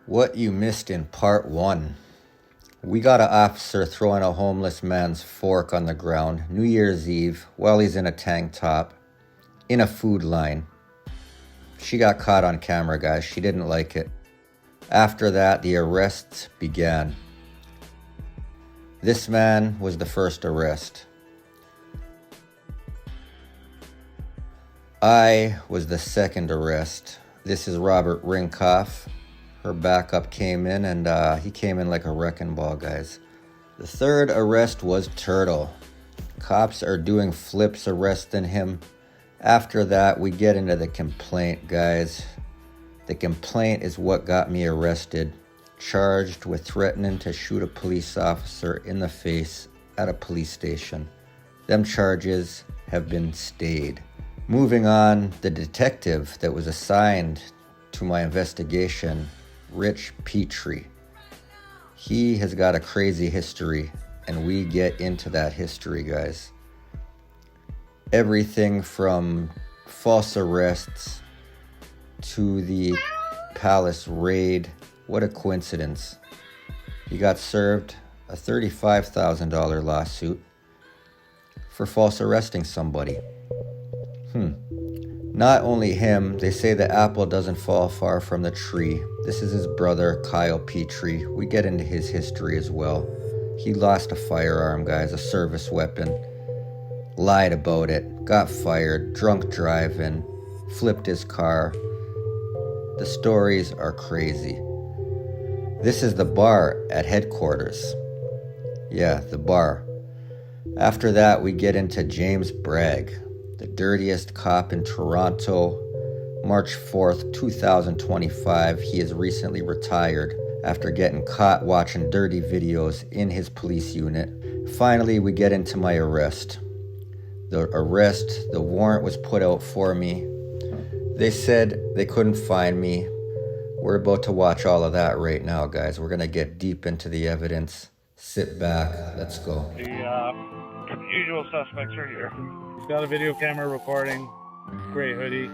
What you missed in part 1. We got an officer throwing a homeless man's fork on the ground New Year's Eve while he's in a tank top in a food line. She got caught on camera, guys. She didn't like it. After that, the arrests began. This man was the first arrest. I was the second arrest. This is Robert Rinkoff. Her backup came in and he came in like a wrecking ball, guys. The third arrest was Turtle. Cops are doing flips arresting him. After that, we get into the complaint, guys. The complaint is what got me arrested. Charged with threatening to shoot a police officer in the face at a police station. Them charges have been stayed. Moving on, the detective that was assigned to my investigation, Rich Petrie. He has got a crazy history, and we get into that history, guys. Everything from false arrests to the Palace raid. What a coincidence. He got served a $35,000 lawsuit for false arresting somebody. Not only him, they say the apple doesn't fall far from the tree. This is his brother, Kyle Petrie. We get into his history as well. He lost a firearm, guys, a service weapon. Lied about it, got fired, drunk driving, flipped his car. The stories are crazy. This is the bar at headquarters. Yeah, the bar. After that, we get into James Bragg, the dirtiest cop in Toronto. March 4th, 2025, he is recently retired after getting caught watching dirty videos in his police unit. Finally, we get into my arrest. The warrant was put out for me. They said they couldn't find me. We're about to watch all of that right now, guys. We're going to get deep into the evidence. Sit back. Let's go. The usual suspects are here. He's got a video camera recording, gray hoodie.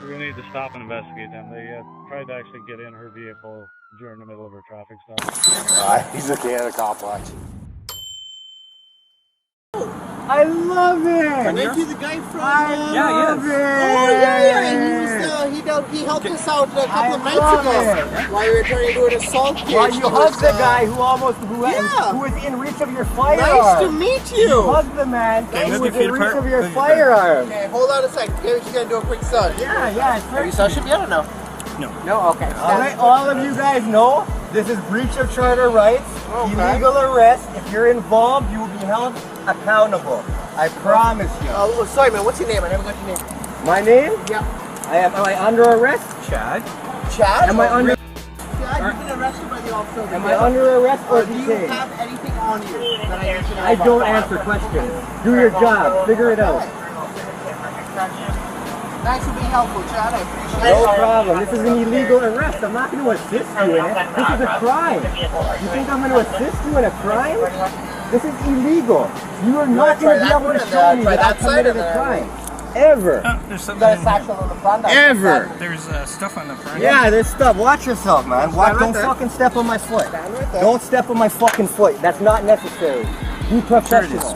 We're going to need to stop and investigate them. They tried to actually get in her vehicle during the middle of her traffic stop. He's looking at a cop watch. I love it! Aren't you the guy from... I love it! Oh, yeah. He helped us out a couple of nights ago. While you were trying to do an assault case. While you hugged the guy who was in reach of your firearm. Nice to meet you! You hugged the man who was in reach of your firearm. Okay, hold on a second. We're just going to do a quick search. Yeah. Are you searching me? I don't know. No, okay. Alright, all of you guys know this is breach of charter rights, illegal arrest. If you're involved, you will be held accountable. I promise you. Oh, sorry, man. What's your name? I never got your name. My name? Yeah. Am I under arrest? Chad? Chad? Am I under... Chad, you've been arrested by the officer. Am I under arrest or do you detained? have anything on you that I need to know I don't answer questions. Do your job. Figure it out. Thanks for being helpful, Chad. I appreciate it. No problem. This is an illegal arrest. I'm not going to assist you in it. This is a crime. You think I'm going to assist you in a crime? This is illegal. You are not going to be able to show me that I committed a crime. Ever. There's You something got a satchel on the front. Ever. There's stuff on the front. Yeah, there's stuff. Watch yourself, man. Don't fucking step on my foot. Don't step on my fucking foot. That's not necessary. Be professional.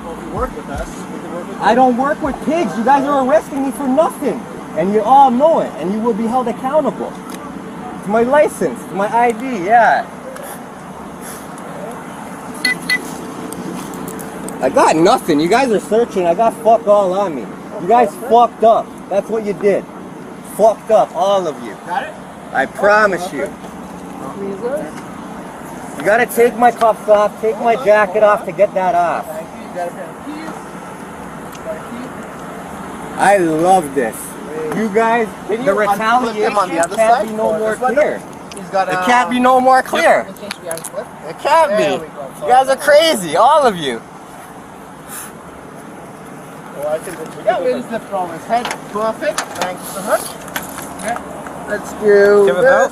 Well, you work with us. We can work with you. I don't work with pigs. You guys are arresting me for nothing. And you all know it. And you will be held accountable. To my license, to my ID, yeah. I got nothing. You guys are searching. I got fuck all on me. You guys fucked up. That's what you did. Fucked up, all of you. Got it? I promise you. You gotta take my cuffs off, take my jacket off to get that off. Thank you. You got a pair of keys? Got a key? I love this. You guys, Can you the unflip retaliation them on the other can't side? be no Or more this one? clear. He's got It can't be no more clear. In case we unflip. It can't There be. we go. You guys are crazy, all of you. Well, I think that we unzip from his head. Perfect. Thank you so much. Okay. Let's do Give a this.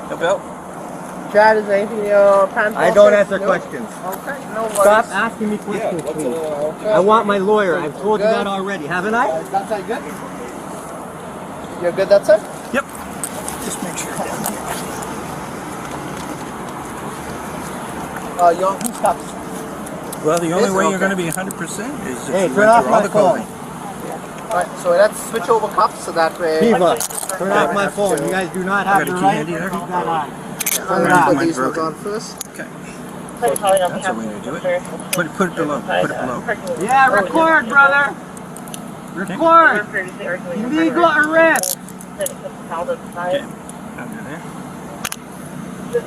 The belt. Chad, is there anything in your pants? I don't pockets? answer No? questions. Okay, no worries. Stop asking me questions, please. Okay. I want my lawyer. I've told you that already, haven't I? Is that side good? You're good that side? Yep. Just make sure. You want whose cups? Well, the only This? way you're Okay. going to be 100% is if Hey, you turn went off through all my the phone. coding. Alright, so let's switch over cups so that way. Viva, turn off my phone. You guys do not have got a the key right handy to there? keep that on. I'm Mine- gonna put mine's these ones broken. on first. Okay. That's a way to do it. Put it below. Put it below. Yeah, record, brother. Record. Illegal arrest. Okay. Under there. You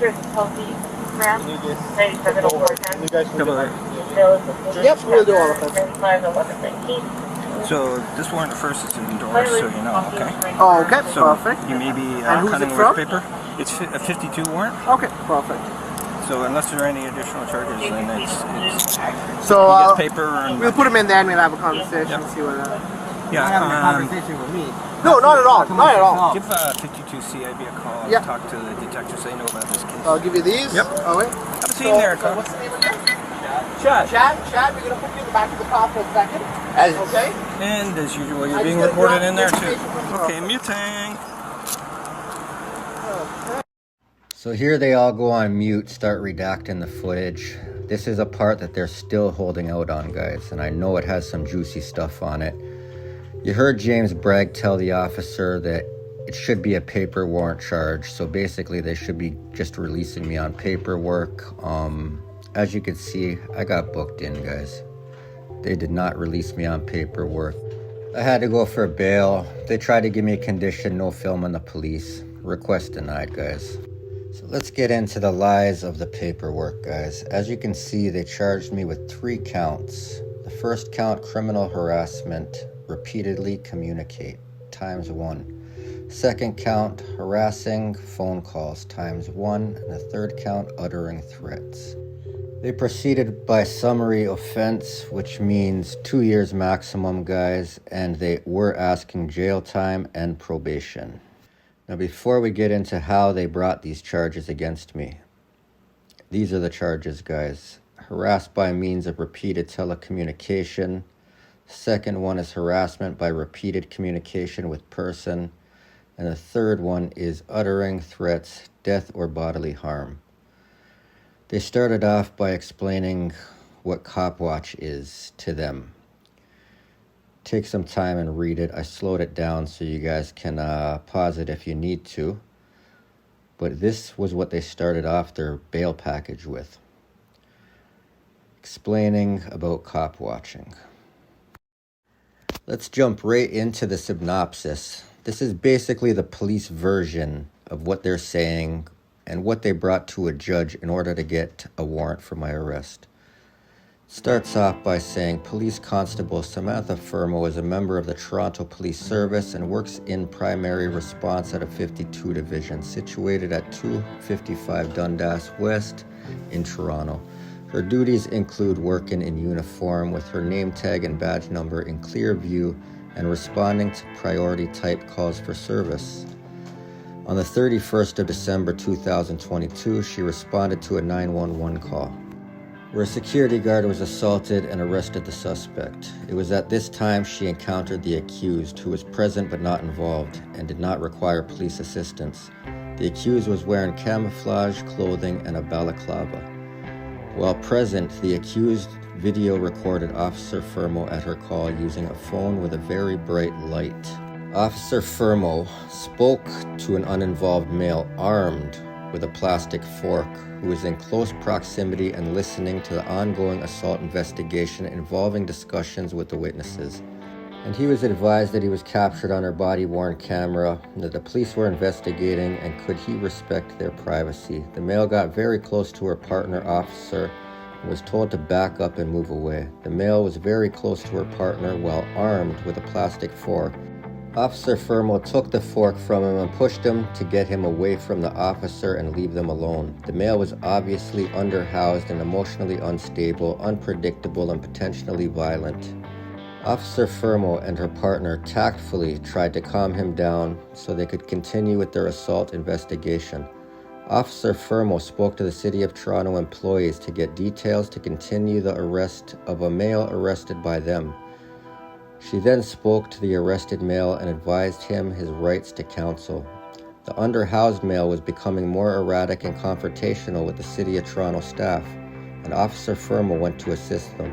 guys can Double get A. Yep, we'll do all of it. So this warrant first is endorsed, so you know, okay? Oh, okay, So perfect. you may be And who's cutting it work from? paper. It's a 52 warrant. Okay, perfect. So unless there are any additional charges, then it's So he gets paper and we'll put them in there and we'll have a conversation Yep. and see what. You're having a yeah. conversation with me. No, not at all. Not at all. Give 52 CIB a call. And Yeah. talk to the detectives. They know about this case. I'll give you these. Yep. Oh wait. Have a seat there, So Carl. what's the name again? Chad. Chad, we're gonna put you in the back of the car for a second. Okay. And as usual, you're I being just gotta recorded grab in there the too. information from Okay, muting. So here they all go on mute, start redacting the footage. This is a part that they're still holding out on, guys, and I know it has some juicy stuff on it. You heard James Bragg tell the officer that it should be a paper warrant charge, so basically they should be just releasing me on paperwork. As you can see, I got booked in, guys. They did not release me on paperwork. I had to go for bail. They tried to give me a condition, no film on the police. Request denied, guys. So let's get into the lies of the paperwork, guys. As you can see, they charged me with 3 counts. The first count, criminal harassment, repeatedly communicate, ×1. Second count, harassing phone calls, ×1. And the third count, uttering threats. They proceeded by summary offense, which means 2 years maximum, guys, and they were asking jail time and probation. Now, before we get into how they brought these charges against me, these are the charges, guys. Harassed by means of repeated telecommunication. Second one is harassment by repeated communication with person. And the third one is uttering threats, death or bodily harm. They started off by explaining what Cop Watch is to them. Take some time and read it. I slowed it down so you guys can pause it if you need to. But this was what they started off their bail package with. Explaining about cop watching. Let's jump right into the synopsis. This is basically the police version of what they're saying and what they brought to a judge in order to get a warrant for my arrest. Starts off by saying Police Constable Samantha Fermo is a member of the Toronto Police Service and works in primary response at a 52 division situated at 255 Dundas West in Toronto. Her duties include working in uniform with her name tag and badge number in clear view and responding to priority type calls for service. On the 31st of December 2022, she responded to a 911 call, where a security guard was assaulted and arrested the suspect. It was at this time she encountered the accused, who was present but not involved, and did not require police assistance. The accused was wearing camouflage clothing and a balaclava. While present, the accused video recorded Officer Fermo at her call using a phone with a very bright light. Officer Fermo spoke to an uninvolved male armed with a plastic fork who was in close proximity and listening to the ongoing assault investigation involving discussions with the witnesses. And he was advised that he was captured on her body-worn camera, and that the police were investigating and could he respect their privacy. The male got very close to her partner officer and was told to back up and move away. The male was very close to her partner while armed with a plastic fork. Officer Fermo took the fork from him and pushed him to get him away from the officer and leave them alone. The male was obviously underhoused and emotionally unstable, unpredictable, and potentially violent. Officer Fermo and her partner tactfully tried to calm him down so they could continue with their assault investigation. Officer Fermo spoke to the City of Toronto employees to get details to continue the arrest of a male arrested by them. She then spoke to the arrested male and advised him his rights to counsel. The underhoused male was becoming more erratic and confrontational with the City of Toronto staff. and Officer Firmo went to assist them.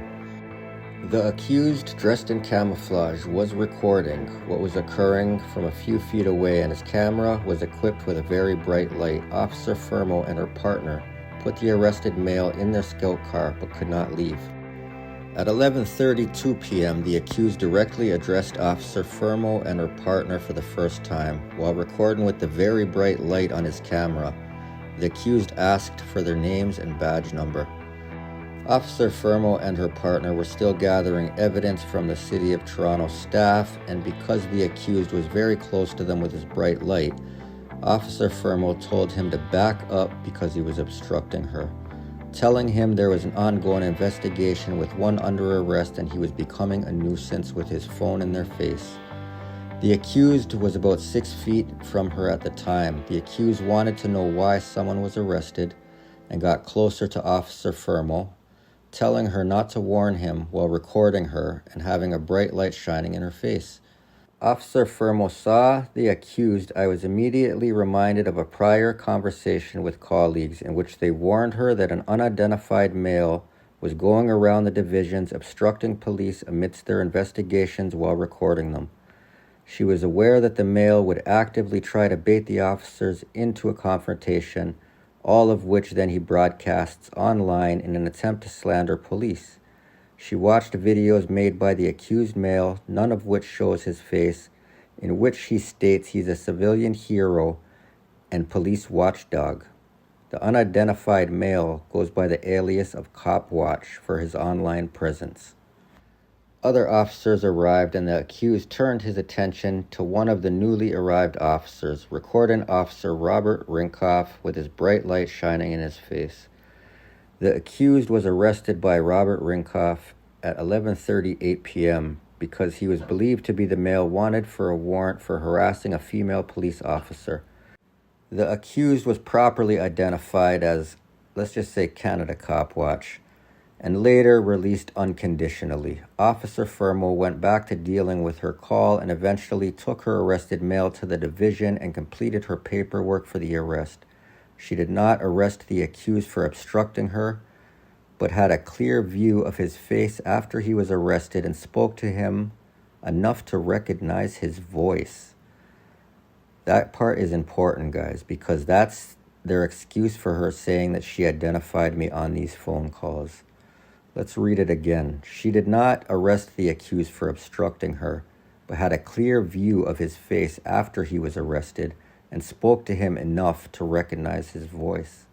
The accused, dressed in camouflage, was recording what was occurring from a few feet away, and his camera was equipped with a very bright light. Officer Firmo and her partner put the arrested male in their scout car but could not leave. At 11:32 p.m., the accused directly addressed Officer Firmo and her partner for the first time. While recording with the very bright light on his camera, the accused asked for their names and badge number. Officer Firmo and her partner were still gathering evidence from the City of Toronto staff, and because the accused was very close to them with his bright light, Officer Firmo told him to back up because he was obstructing her, telling him there was an ongoing investigation with one under arrest and he was becoming a nuisance with his phone in their face. The accused was about 6 feet from her at the time. The accused wanted to know why someone was arrested and got closer to Officer Firmo, telling her not to warn him while recording her and having a bright light shining in her face. Officer Firmo saw the accused. I was immediately reminded of a prior conversation with colleagues in which they warned her that an unidentified male was going around the divisions obstructing police amidst their investigations while recording them. She was aware that the male would actively try to bait the officers into a confrontation, all of which then he broadcasts online in an attempt to slander police. She watched videos made by the accused male, none of which shows his face, in which he states he's a civilian hero and police watchdog. The unidentified male goes by the alias of Cop Watch for his online presence. Other officers arrived and the accused turned his attention to one of the newly arrived officers, recording Officer Robert Rinkoff with his bright light shining in his face. The accused was arrested by Robert Rinkoff at 11:38 p.m. because he was believed to be the male wanted for a warrant for harassing a female police officer. The accused was properly identified as, let's just say, Canada Cop Watch, and later released unconditionally. Officer Firmo went back to dealing with her call and eventually took her arrested male to the division and completed her paperwork for the arrest. She did not arrest the accused for obstructing her, but had a clear view of his face after he was arrested and spoke to him enough to recognize his voice. That part is important, guys, because that's their excuse for her saying that she identified me on these phone calls. Let's read it again. She did not arrest the accused for obstructing her, but had a clear view of his face after he was arrested and spoke to him enough to recognize his voice.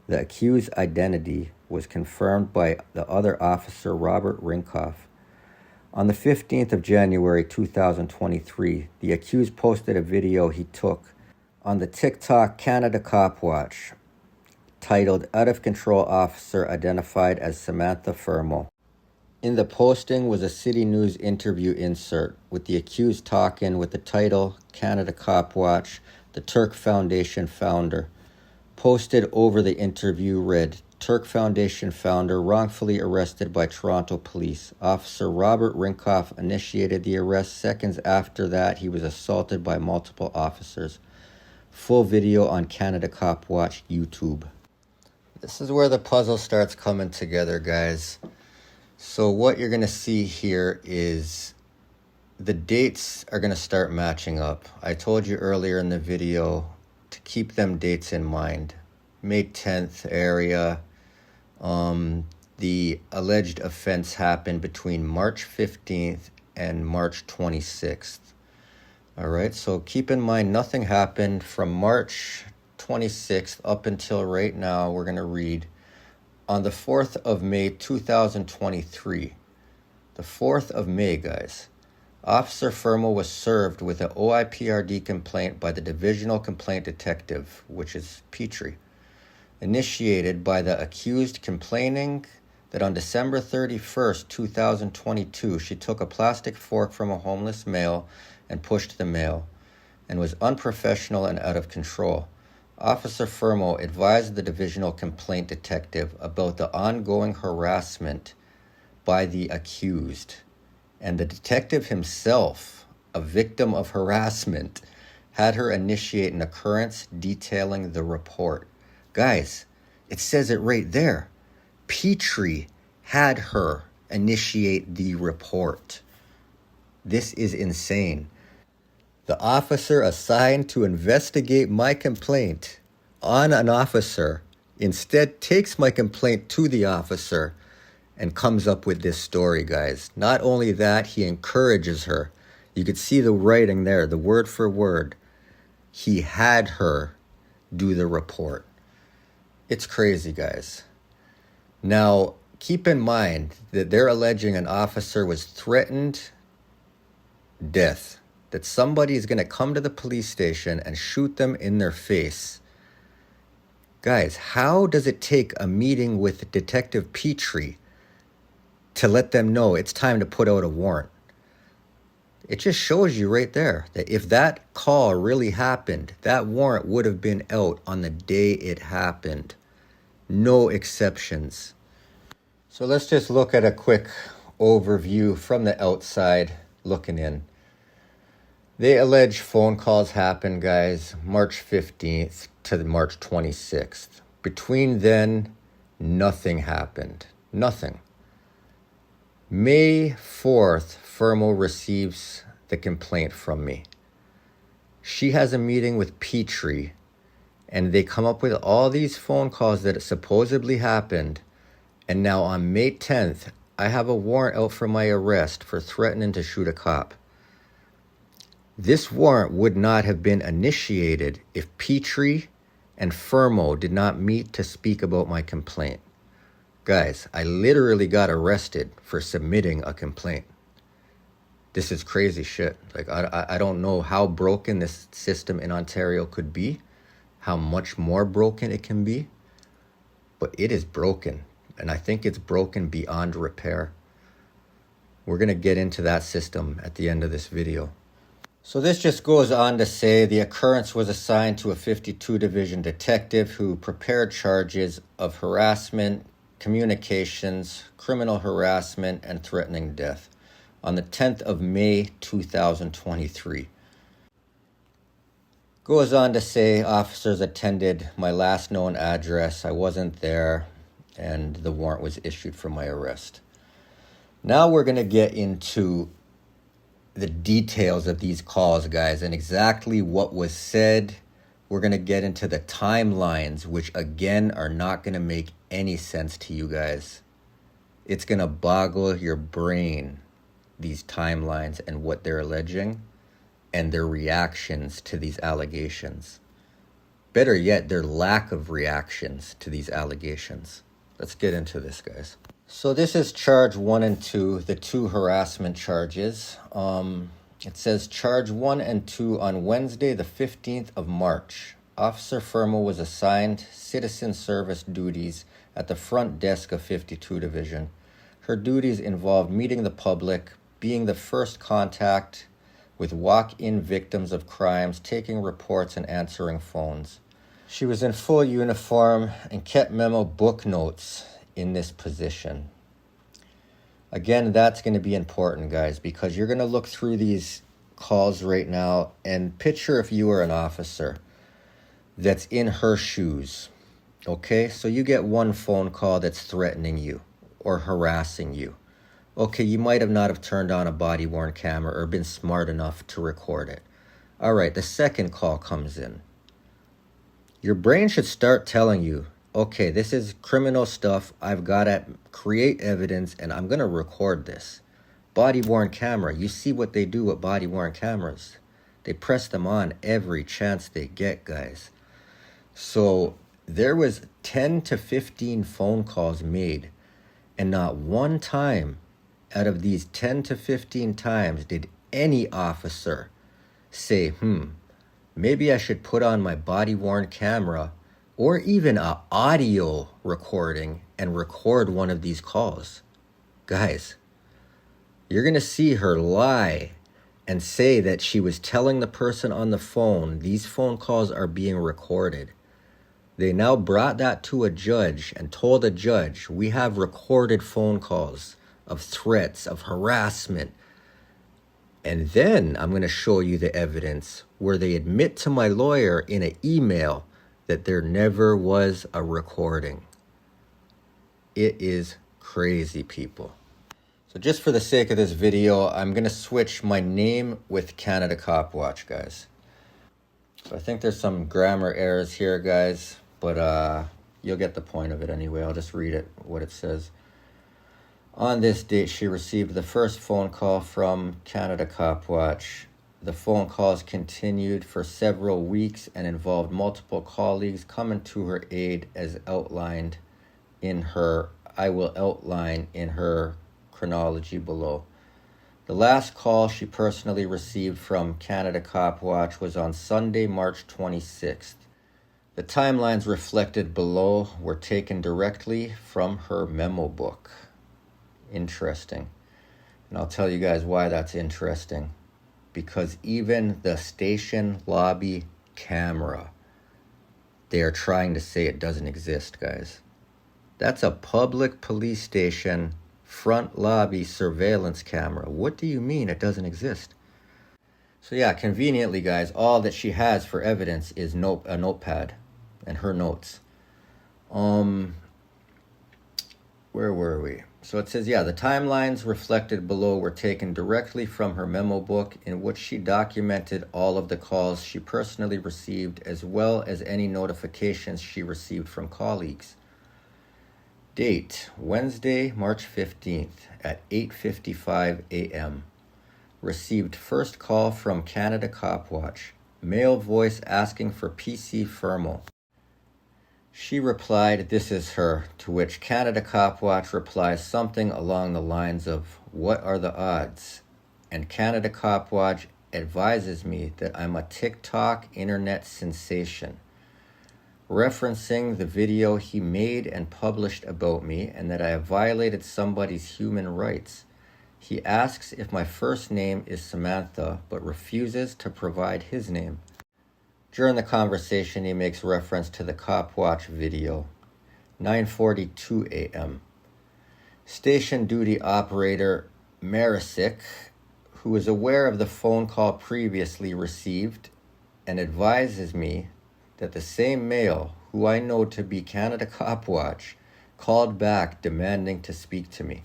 The accused's identity was confirmed by the other officer, Robert Rinkoff. On the 15th of January 2023, the accused posted a video he took on the TikTok Canada Cop Watch titled "Out of Control Officer Identified as Samantha Firmo." In the posting was a City News interview insert with the accused talking with the title "Canada Cop Watch, the Turk Foundation founder." Posted over the interview read, "Turk Foundation founder wrongfully arrested by Toronto police. Officer Robert Rinkoff initiated the arrest. Seconds after that, he was assaulted by multiple officers." Full video on Canada Cop Watch YouTube. This is where the puzzle starts coming together, guys. So what you're going to see here is the dates are going to start matching up. I told you earlier in the video to keep them dates in mind. May 10th area. The alleged offense happened between March 15th and March 26th. All right, so keep in mind nothing happened from March 26th up until right now. We're going to read on the 4th of May 2023. The 4th of May, guys. Officer Firmo was served with an OIPRD complaint by the Divisional Complaint Detective, which is Petrie, initiated by the accused complaining that on December 31st, 2022, she took a plastic fork from a homeless male and pushed the male, and was unprofessional and out of control. Officer Firmo advised the Divisional Complaint Detective about the ongoing harassment by the accused, and the detective himself, a victim of harassment, had her initiate an occurrence detailing the report. Guys, it says it right there. Petrie had her initiate the report. This is insane. The officer assigned to investigate my complaint on an officer instead takes my complaint to the officer and comes up with this story, guys. Not only that, he encourages her. You could see the writing there, the word for word. He had her do the report. It's crazy, guys. Now, keep in mind that they're alleging an officer was threatened death, that somebody is going to come to the police station and shoot them in their face. Guys, how does it take a meeting with Detective Petrie to let them know it's time to put out a warrant? It just shows you right there that if that call really happened, that warrant would have been out on the day it happened. No exceptions. So let's just look at a quick overview from the outside looking in. They allege phone calls happened, guys, March 15th to March 26th. Between then, nothing happened. Nothing. May 4th, Fermo receives the complaint from me. She has a meeting with Petrie, and they come up with all these phone calls that supposedly happened. And now on May 10th, I have a warrant out for my arrest for threatening to shoot a cop. This warrant would not have been initiated if Petrie and Fermo did not meet to speak about my complaint. Guys, I literally got arrested for submitting a complaint. This is crazy shit. Like, I don't know how broken this system in Ontario could be, how much more broken it can be, but it is broken. And I think it's broken beyond repair. We're going to get into that system at the end of this video. So this just goes on to say the occurrence was assigned to a 52 Division detective who prepared charges of harassment, communications, criminal harassment, and threatening death on the 10th of May, 2023. Goes on to say officers attended my last known address. I wasn't there, and the warrant was issued for my arrest. Now we're going to get into the details of these calls, guys, and exactly what was said. We're going to get into the timelines, which again are not going to make any sense to you guys. It's going to boggle your brain, these timelines and what they're alleging and their reactions to these allegations. Better yet, their lack of reactions to these allegations. Let's get into this, guys. So this is charge 1 and 2, the 2 harassment charges. It says charge 1 and 2 on Wednesday, the 15th of March. Officer Fermo was assigned citizen service duties at the front desk of 52 Division. Her duties involved meeting the public, being the first contact with walk-in victims of crimes, taking reports and answering phones. She was in full uniform and kept memo book notes in this position. Again, that's going to be important, guys, because you're going to look through these calls right now and picture if you were an officer that's in her shoes. Okay, so you get one phone call that's threatening you or harassing you. Okay, you might have not have turned on a body-worn camera or been smart enough to record it. All right, the second call comes in. Your brain should start telling you, okay, this is criminal stuff. I've got to create evidence, and I'm going to record this. Body-worn camera. You see what they do with body-worn cameras. They press them on every chance they get, guys. So there was 10 to 15 phone calls made, and not one time out of these 10 to 15 times did any officer say, maybe I should put on my body-worn camera or even an audio recording and record one of these calls. Guys, you're going to see her lie and say that she was telling the person on the phone, these phone calls are being recorded. They now brought that to a judge and told a judge, we have recorded phone calls of threats, of harassment. And then I'm going to show you the evidence where they admit to my lawyer in an email that there never was a recording. It is crazy, people. So just for the sake of this video, I'm going to switch my name with Canada Cop Watch, guys. So I think there's some grammar errors here, guys, but you'll get the point of it anyway. I'll just read it, what it says. On this date, she received the first phone call from Canada Cop Watch. The phone calls continued for several weeks and involved multiple colleagues coming to her aid as outlined in her, I will outline in her chronology below. The last call she personally received from Canada Cop Watch was on Sunday, March 26th. The timelines reflected below were taken directly from her memo book. Interesting. And I'll tell you guys why that's interesting. Because even the station lobby camera, they are trying to say it doesn't exist, guys. That's a public police station front lobby surveillance camera. What do you mean it doesn't exist? So yeah, conveniently, guys, all that she has for evidence is a notepad and her notes. Where were we? So it says, yeah, the timelines reflected below were taken directly from her memo book, in which she documented all of the calls she personally received, as well as any notifications she received from colleagues. Date, Wednesday, March 15th at 8:55 a.m. Received first call from Canada Cop Watch. Male voice asking for PC Firmo. She replied, this is her, to which Canada Cop Watch replies something along the lines of, what are the odds? And Canada Cop Watch advises me that I'm a TikTok internet sensation, referencing the video he made and published about me, and that I have violated somebody's human rights. He asks if my first name is Samantha, but refuses to provide his name. During the conversation, he makes reference to the Cop Watch video. 9:42 a.m. Station duty operator Marisic, who is aware of the phone call previously received, and advises me that the same male, who I know to be Canada Cop Watch, called back demanding to speak to me.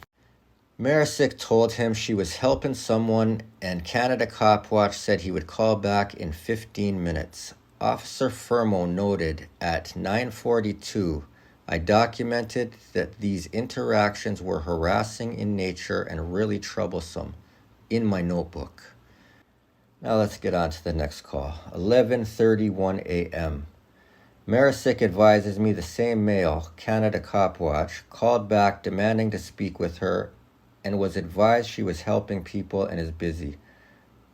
Marisic told him she was helping someone, and Canada Cop Watch said he would call back in 15 minutes. Officer Firmo noted at 9:42, I documented that these interactions were harassing in nature and really troublesome in my notebook. Now let's get on to the next call. 11:31 a.m. Marisic advises me the same male, Canada Cop Watch, called back demanding to speak with her and was advised she was helping people and is busy.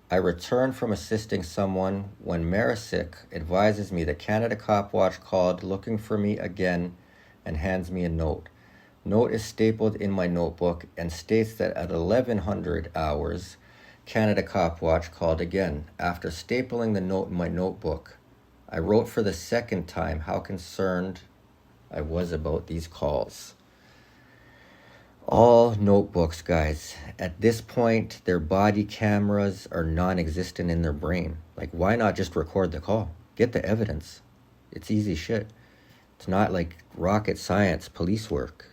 I returned from assisting someone when Marisic advises me that Canada Cop Watch called looking for me again and hands me a note. Note is stapled in my notebook and states that at 1100 hours, Canada Cop Watch called again. After stapling the note in my notebook, I wrote for the second time how concerned I was about these calls. All notebooks, guys. At this point, their body cameras are non-existent in their brain. Like, why not just record the call? Get the evidence. It's easy shit. It's not like rocket science police work.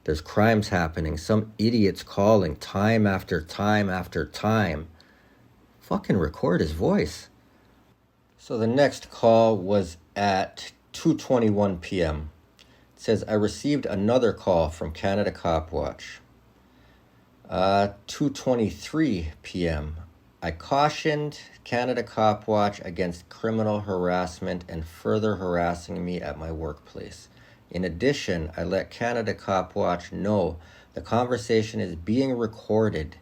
There's crimes happening. Some idiot's calling time after time after time. Fucking record his voice. So the next call was at 2:21 p.m. It says, I received another call from Canada Cop Watch. 2:23 p.m. I cautioned Canada Cop Watch against criminal harassment and further harassing me at my workplace. In addition, I let Canada Cop Watch know the conversation is being recorded,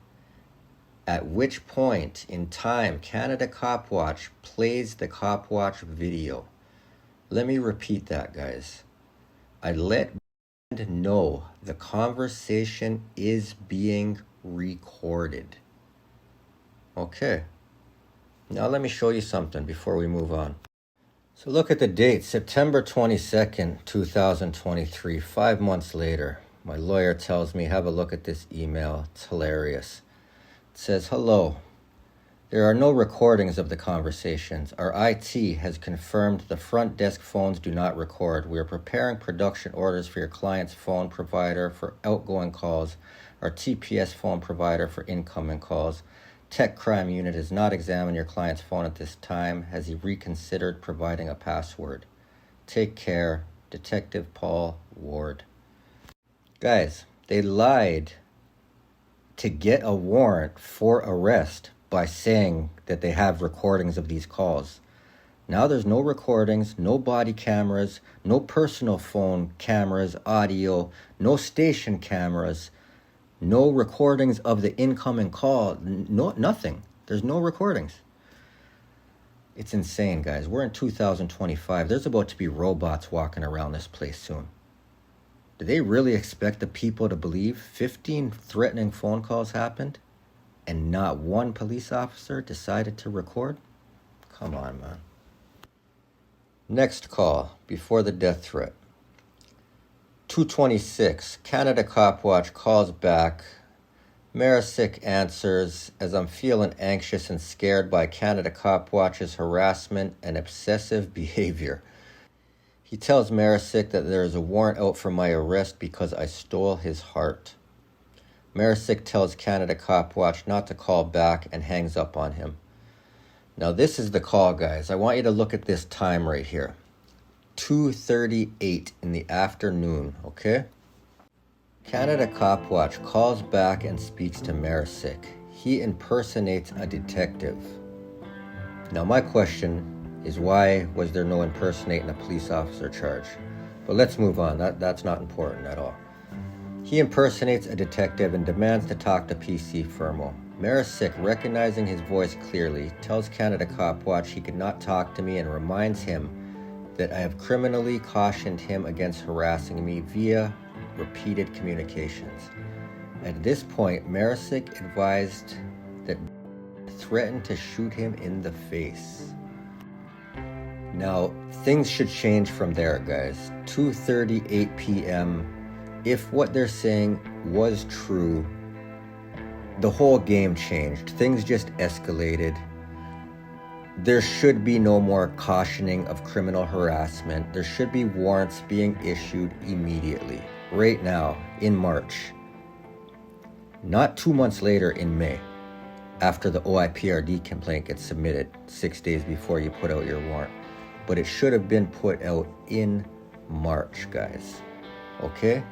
at which point in time Canada Cop Watch plays the Cop Watch video. Let me repeat that, guys. I let know the conversation is being recorded. Okay. Now let me show you something before we move on. So look at the date, September 22nd, 2023, 5 months later. My lawyer tells me, have a look at this email. It's hilarious. It says, hello. There are no recordings of the conversations. Our IT has confirmed the front desk phones do not record. We are preparing production orders for your client's phone provider for outgoing calls, our TPS phone provider for incoming calls. Tech crime unit has not examined your client's phone at this time. Has he reconsidered providing a password? Take care. Detective Paul Ward. Guys, they lied to get a warrant for arrest by saying that they have recordings of these calls. Now there's no recordings, no body cameras, no personal phone cameras, audio, no station cameras, no recordings of the incoming call, nothing. There's no recordings. It's insane, guys. We're in 2025. There's about to be robots walking around this place soon. Do they really expect the people to believe 15 threatening phone calls happened and not one police officer decided to record? Come on, man. Next call, before the death threat. 2:26, Canada Cop Watch calls back. Marisick answers, as I'm feeling anxious and scared by Canada Cop Watch's harassment and obsessive behavior. He tells Marisick that there is a warrant out for my arrest because I stole his heart. Marisick tells Canada Cop Watch not to call back and hangs up on him. Now this is the call, guys. I want you to look at this time right here. 2:38 in the afternoon, okay? Canada Cop Watch calls back and speaks to Marisick. He impersonates a detective. Now my question is, why was there no impersonating a police officer charge? But let's move on. That's not important at all. He impersonates a detective and demands to talk to PC Fermo. Marisick, recognizing his voice clearly, tells Canada Cop Watch he could not talk to me and reminds him that I have criminally cautioned him against harassing me via repeated communications. At this point, Marisick advised that threatened to shoot him in the face. Now, things should change from there, guys. 2:38 p.m. If what they're saying was true, the whole game changed. Things just escalated. There should be no more cautioning of criminal harassment. There should be warrants being issued immediately, right now, in March. Not 2 months later in May, after the OIPRD complaint gets submitted 6 days before you put out your warrant. But it should have been put out in March, guys. Okay?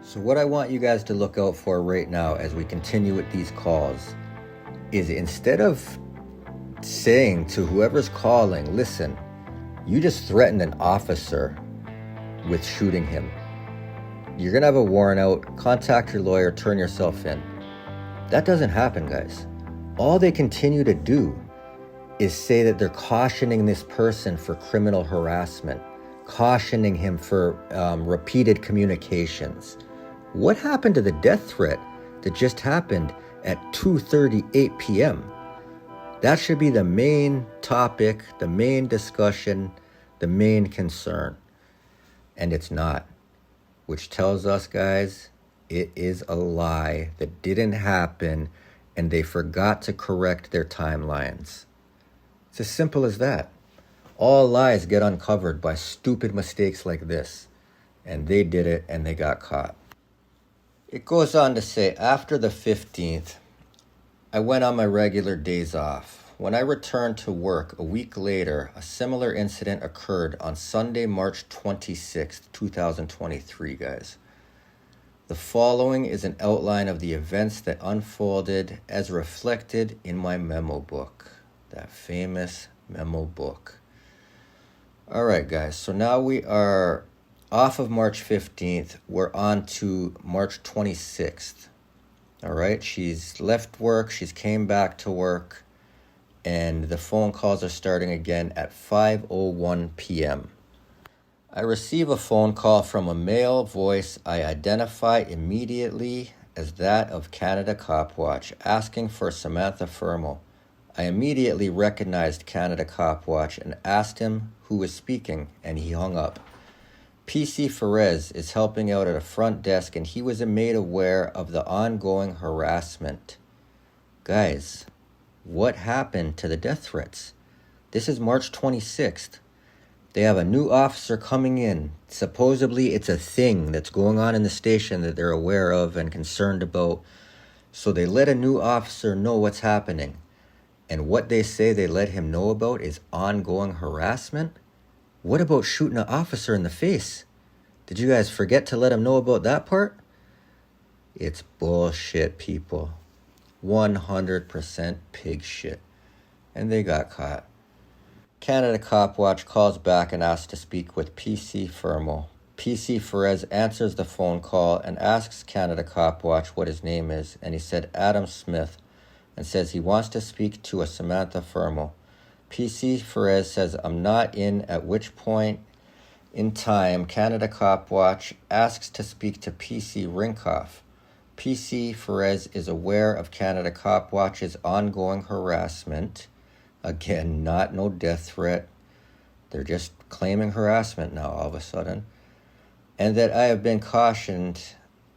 So what I want you guys to look out for right now as we continue with these calls is, instead of saying to whoever's calling, listen, you just threatened an officer with shooting him. You're going to have a warrant out. Contact your lawyer. Turn yourself in. That doesn't happen, guys. All they continue to do is say that they're cautioning this person for criminal harassment, cautioning him for repeated communications. What happened to the death threat that just happened at 2:38 p.m.? That should be the main topic, the main discussion, the main concern. And it's not, which tells us, guys, it is a lie that didn't happen and they forgot to correct their timelines. It's as simple as that. All lies get uncovered by stupid mistakes like this. And they did it and they got caught. It goes on to say, after the 15th, I went on my regular days off. When I returned to work a week later, a similar incident occurred on Sunday, March 26th, 2023, guys. The following is an outline of the events that unfolded as reflected in my memo book. That famous memo book. All right, guys. So now we are off of March 15th. We're on to March 26th. All right. She's left work. She's came back to work. And the phone calls are starting again at 5:01 p.m. I receive a phone call from a male voice I identify immediately as that of Canada Cop Watch, asking for Samantha Fermo. I immediately recognized Canada Cop Watch and asked him who was speaking, and he hung up. PC Ferez is helping out at a front desk, and he was made aware of the ongoing harassment. Guys, What happened to the death threats? This is March 26th. They have a new officer coming in. Supposedly it's a thing that's going on in the station that they're aware of and concerned about. So they let a new officer know what's happening. And what they say they let him know about is ongoing harassment? What about shooting an officer in the face? Did you guys forget to let him know about that part? It's bullshit, people. 100% pig shit. And they got caught. Canada Cop Watch calls back and asks to speak with PC Fermo. PC Ferez answers the phone call and asks Canada Cop Watch what his name is, and he said Adam Smith, and says he wants to speak to a Samantha Fermo. PC Ferez says I'm not in, at which point in time Canada Cop Watch asks to speak to PC Rinkoff. PC Ferez is aware of Canada Cop Watch's ongoing harassment. Again, not no death threat. They're just claiming harassment now all of a sudden. And that I have been cautioned,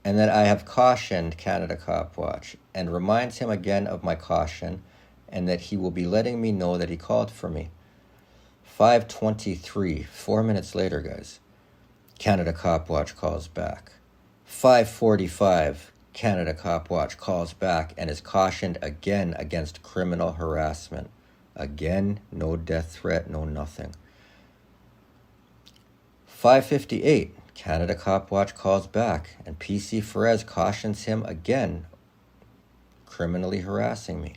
and that I have cautioned Canada Cop Watch, and reminds him again of my caution, and that he will be letting me know that he called for me. 5:23, 4 minutes later, guys. Canada Cop Watch calls back. 5:45, Canada Cop Watch calls back and is cautioned again against criminal harassment. Again, no death threat, no nothing. 5:58, Canada Cop Watch calls back and PC Ferez cautions him again, criminally harassing me.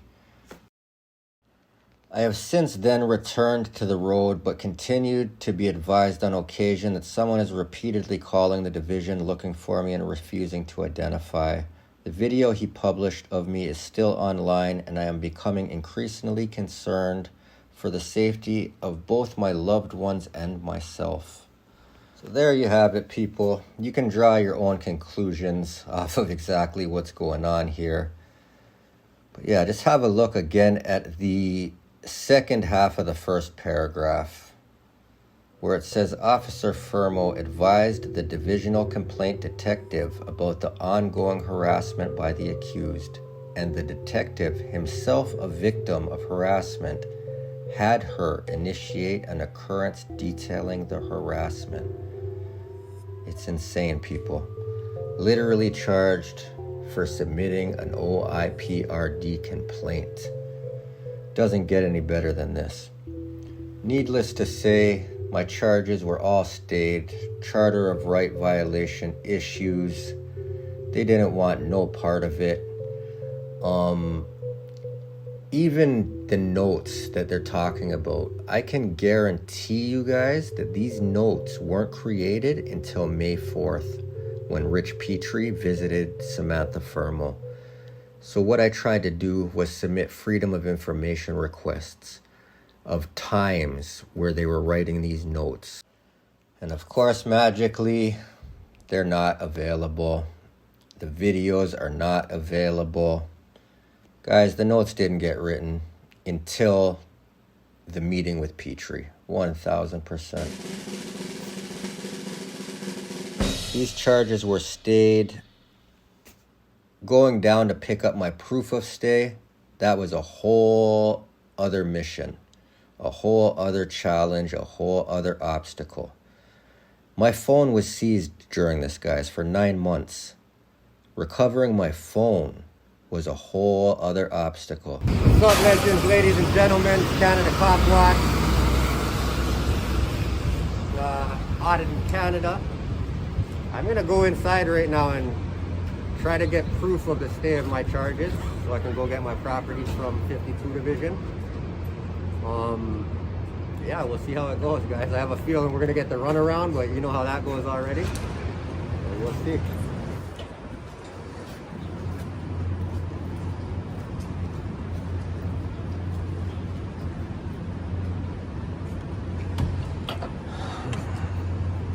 I have since then returned to the road, but continued to be advised on occasion that someone is repeatedly calling the division looking for me and refusing to identify. The video he published of me is still online, and I am becoming increasingly concerned for the safety of both my loved ones and myself. So there you have it, people. You can draw your own conclusions off of exactly what's going on here. But yeah, just have a look again at the second half of the first paragraph, where it says Officer Fermo advised the divisional complaint detective about the ongoing harassment by the accused, and the detective, himself a victim of harassment, had her initiate an occurrence detailing the harassment. It's insane, people. Literally charged for submitting an OIPRD complaint. Doesn't get any better than this. Needless to say, my charges were all stayed. Charter of Right violation issues. They didn't want no part of it. Even the notes that they're talking about, I can guarantee you guys that these notes weren't created until May 4th, when Rich Petrie visited Samantha Fermo. So what I tried to do was submit Freedom of Information requests of times where they were writing these notes. And of course, magically, they're not available. The videos are not available. Guys, the notes didn't get written until the meeting with Petrie. 1000%. These charges were stayed. Going down to pick up my proof of stay, that was a whole other mission. A whole other challenge, a whole other obstacle. My phone was seized during this, guys, for 9 months. Recovering my phone was a whole other obstacle. What's up, legends, ladies and gentlemen? Canada Cop Watch. Audit in Canada. I'm gonna go inside right now and try to get proof of the stay of my charges so I can go get my properties from 52 Division. Yeah, we'll see how it goes, guys. I have a feeling we're gonna get the runaround, but you know how that goes already. So we'll see.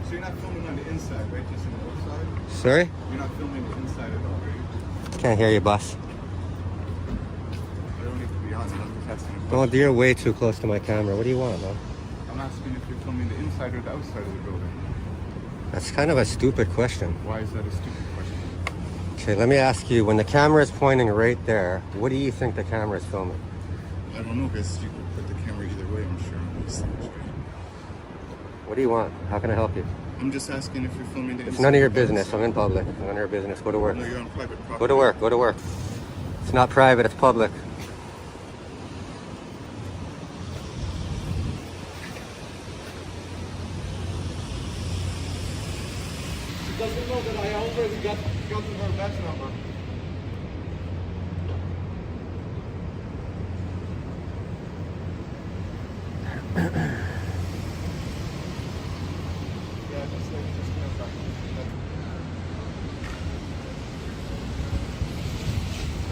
So you're not filming on the inside, right? Just on the outside? Sorry? You're not filming the inside at all, right? Can't hear you, boss. I don't need to be honest. I'm just asking a Oh, question. you're way too close to my camera. What do you want, man? I'm asking if you're filming the inside or the outside of the building. That's kind of a stupid question. Why is that a stupid question? Okay, let me ask you, when the camera is pointing right there, what do you think the camera is filming? I don't know, guys. You could put the camera either way, I'm sure. What do you want? How can I help you? I'm just asking if you're filming the It's none of your business. I'm in public. It's none of your business. Go to work. No, you're on private property. Go to work. Go to work. It's not private. It's public. She doesn't know that I already got her badge number.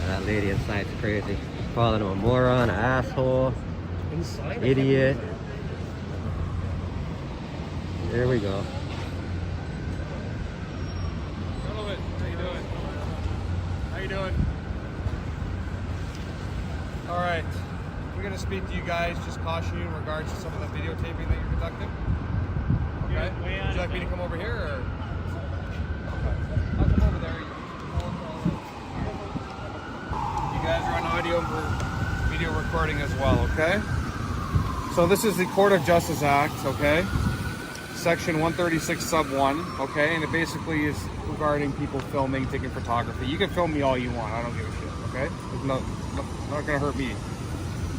That lady inside's crazy. Calling him a moron, an asshole, idiot. There we go. Gentlemen, how you doing? How you doing? All right, we're gonna speak to you guys. Just caution you in regards to some of the videotaping that you're conducting. Okay. Would you like me to come over here, or? Okay. I'll come over there. You guys are on audio and video recording as well. Okay. So this is the Court of Justice Act. Okay. Section 136 sub 1, okay, and it basically is regarding people filming, taking photography. You can film me all you want, I don't give a shit, okay? It's not gonna hurt me.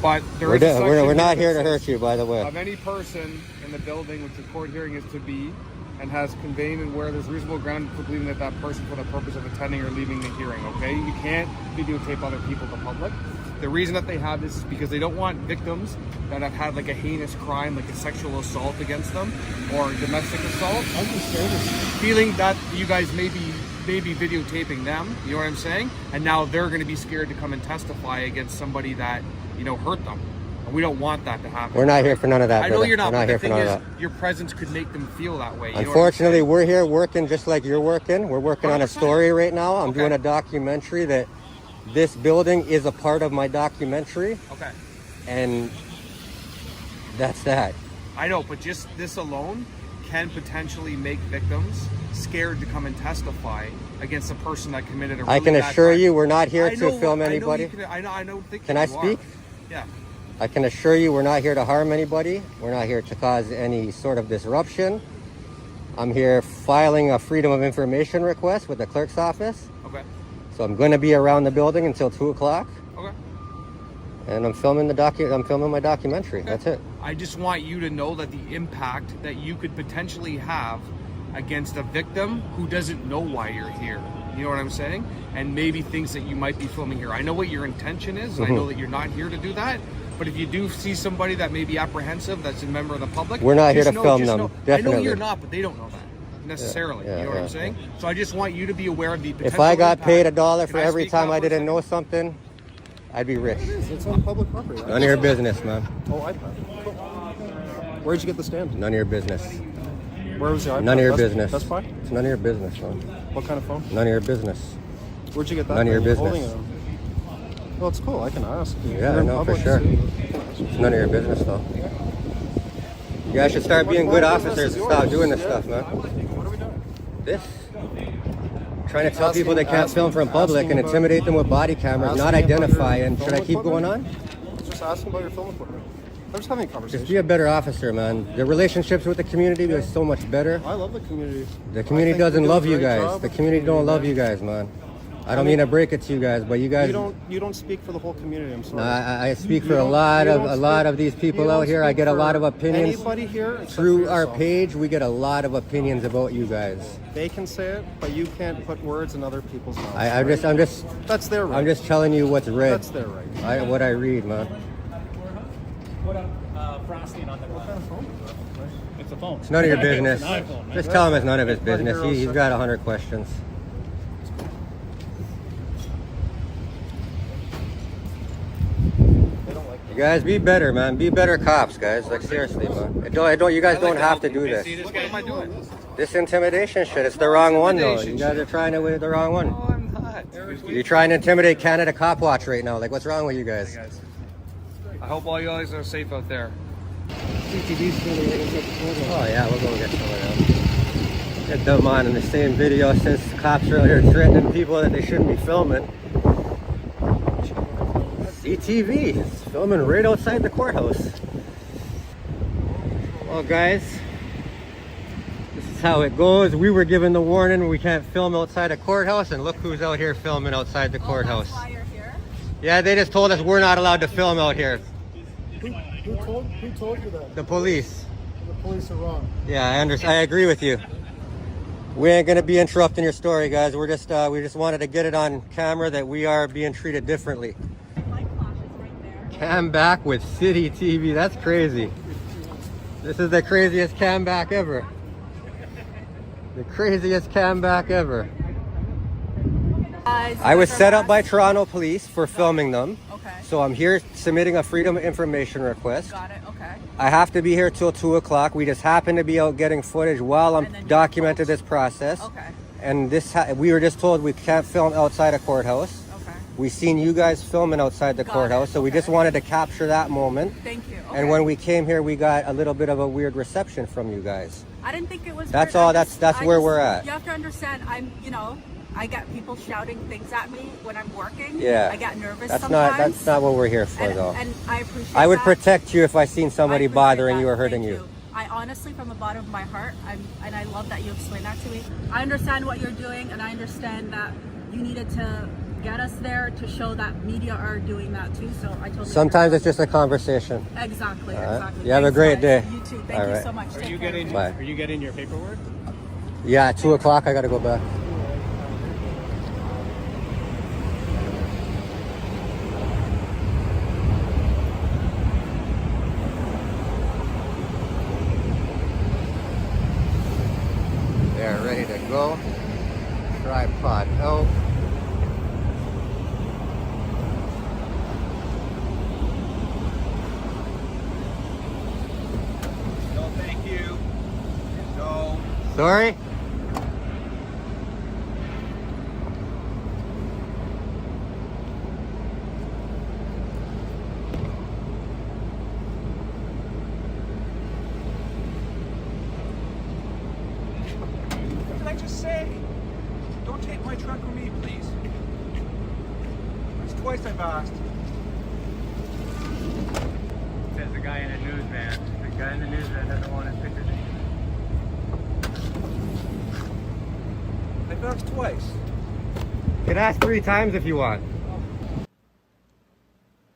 But there is a section we're not here to hurt you, by the way. of any person in the building which the court hearing is to be and has conveyed and where there's reasonable ground for believing that that person for the purpose of attending or leaving the hearing, okay? You can't videotape other people to public. The reason that they have this is because they don't want victims that have had like a heinous crime, like a sexual assault against them or domestic assault, feeling that you guys may be videotaping them, you know what I'm saying? And now they're going to be scared to come and testify against somebody that, you know, hurt them. And we don't want that to happen. We're not here for none of that. I know brother. you're not, we're not but here the for thing none is, of that. your presence could make them feel that way. You know what I'm Unfortunately, saying? we're here working just like you're working. We're working on a 100%. story right now. I'm Okay. doing a documentary that this building is a part of my documentary, Okay. and that's that. I know, but just this alone can potentially make victims scared to come and testify against a person that committed a really I can bad assure crime. you we're not here I know- to film I know anybody. you can- I don't think Can you I are. speak? Yeah. I can assure you we're not here to harm anybody. We're not here to cause any sort of disruption. I'm here filing a Freedom of Information request with the clerk's office. Okay. So I'm going to be around the building until 2 o'clock, Okay. and I'm filming my documentary. Okay. That's it. I just want you to know that the impact that you could potentially have against a victim who doesn't know why you're here. You know what I'm saying? And maybe thinks that you might be filming here. I know what your intention is, and I know that you're not here to do that. But if you do see somebody that may be apprehensive, that's a member of the public, We're not here just to film just them, know- I definitely. know you're not, but they don't know that necessarily. Yeah, you know what yeah, I'm saying? So I just want you to be aware of the potential If I got impact. paid $1 Can for I every speak time now I for a didn't second? know something, I'd be rich. It's on public property. None of your business, man. Oh, iPad. Cool. Where'd you get the stand? None of your business. Where was the iPad? None of your Best- business. Best Buy? It's none of your business, man. What kind of phone? None of your business. Where'd you get that? None of your thing? business. Holding it. Well, it's cool. I can ask. Yeah, You're I in know, for public, sure. so you can ask. It's none of your business, though. You guys should start being good officers and stop doing this stuff, man. What are we doing? This? Trying to tell people they can't film from public and intimidate them with body cameras, not identify, and should I keep going on? Just asking about your film equipment. I'm just having a conversation. Just be a better officer, man. The relationships with the community are so much better. I love the community. The I community think we doesn't do a love you great guys. job The with community don't love man. you guys, man. I don't mean to break it to you guys, but you guys. You don't speak for the whole community. I'm sorry. No, I speak You for a don't- lot you of don't speak- these you people don't out here. I speak get a for lot of opinions Anybody here except through for our yourself. page. We get a lot of opinions about you guys. They can say it, but you can't put words in other people's mouths. I'm just That's their right. I'm just telling you what's read. That's their right. What I read, man. Frosting on the phone. It's a phone. It's none of your business. It's an iPhone. Just tell him it's none of his Buddy business. Hero He's said- got 100 questions. You guys be better, man. Be better cops, guys. Like seriously, man. You guys don't have to do this. See this guy? What am I doing? This intimidation shit. It's the wrong one, though. You guys are trying to with the wrong one. No, I'm not. You're trying to intimidate Canada Cop Watch right now. Like, what's wrong with you guys? I hope all you guys are safe out there. Oh yeah, we'll go get some of them. Get them on in the same video since cops are out here threatening people that they shouldn't be filming. CTV, it's filming right outside the courthouse. Well guys, this is how it goes. We were given the warning we can't film outside a courthouse, and look who's out here filming outside the courthouse. That's why you're here? Yeah, they just told us we're not allowed to film out here. Who told you that? The police. The police are wrong. Yeah, I agree with you. We ain't gonna be interrupting your story, guys. We just wanted to get it on camera that we are being treated differently. Light flashes right there. Cam back with City TV. That's crazy. This is the craziest cam back ever. The craziest cam back ever. I was set up by Toronto police for filming them. Okay. So I'm here submitting a freedom of information request. Got it, okay. I have to be here till 2 o'clock. We just happen to be out getting footage while I'm documenting this process. Okay. And we were just told we can't film outside a courthouse. Okay. We seen you guys filming outside the courthouse, so we just wanted to capture that moment. Thank you. Okay. And when we came here, we got a little bit of a weird reception from you guys. I didn't think it was That's weird. all. That's where we're at. You have to understand, I get people shouting things at me when I'm working. Yeah. I get nervous That's sometimes. not what we're here for, though. And I appreciate I would that. protect you if I seen somebody I appreciate bothering that. you or hurting Thank you. I honestly, from the bottom of my heart, and I love that you explained that to me. I understand what you're doing, and I understand that you needed to get us there to show that media are doing that too. So I totally. Sometimes it's just a conversation. Exactly. All right. Exactly. You have a great day. You too. Thank All you right. so much. Are Take you care. getting? Bye. Are you getting your paperwork? Yeah, at 2 o'clock, I got to go back. They're ready to go. Tripod out. No, thank you. No. Sorry? What did I just say? Don't take my truck from me, please. It's twice I've asked. Says the guy in a news van. The guy in the news van doesn't want his picture taken. I've asked twice. You can ask 3 times if you want.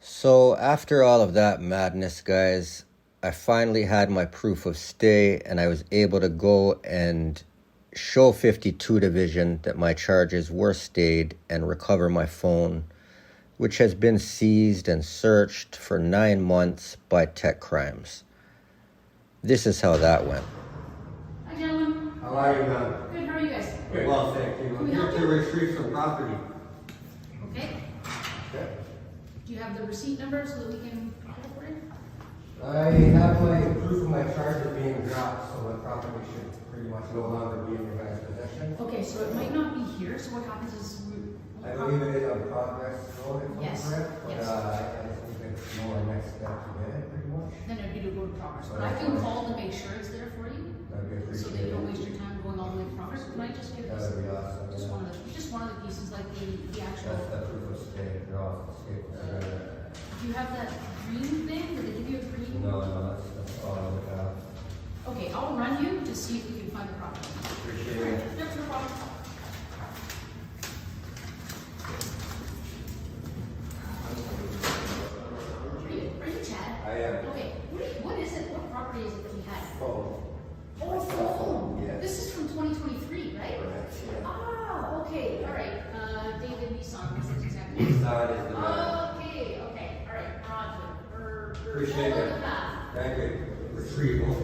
So after all of that madness, guys, I finally had my proof of stay, and I was able to go and show 52 Division that my charges were stayed and recover my phone, which has been seized and searched for 9 months by tech crimes. This is how that went. Hi, gentlemen. How are you, man? Good. How are you guys? Well, thank you. I'm here to retrieve some property. Okay. Okay. Do you have the receipt number so that we can get it for you? I have my proof of my charges being dropped, so my property should pretty much no longer be in your guys' possession. Okay, so it might not be here. So what happens is I believe it is on progress road, if I'm Yes, correct, but yes. I just think it's more next step to get it, pretty much. then it'd be to go to progress. So But I that's can fine. call to make sure it's there for you, That'd be so that you don't waste appreciated. your time going all the way to progress. Can I just give this? That'd be awesome. Just yeah. one of the pieces, like the actual. That's the proof of stay, draw, escape. Do you have that green thing? Did they give you a green? No, that's all I would have. Okay, I'll run you to see if we can find the property. Appreciate it. That's no problem. Are you Chad? I am. Okay, what is it? What property is it that you had? Phone. Oh, phone. Yes. This is from 2023, right? Correct, yeah. Ah, okay, all right. David Nissan, that's exactly. Nissan is the man. Okay, all right. Roger. Appreciate it. Thank you. Retrieval.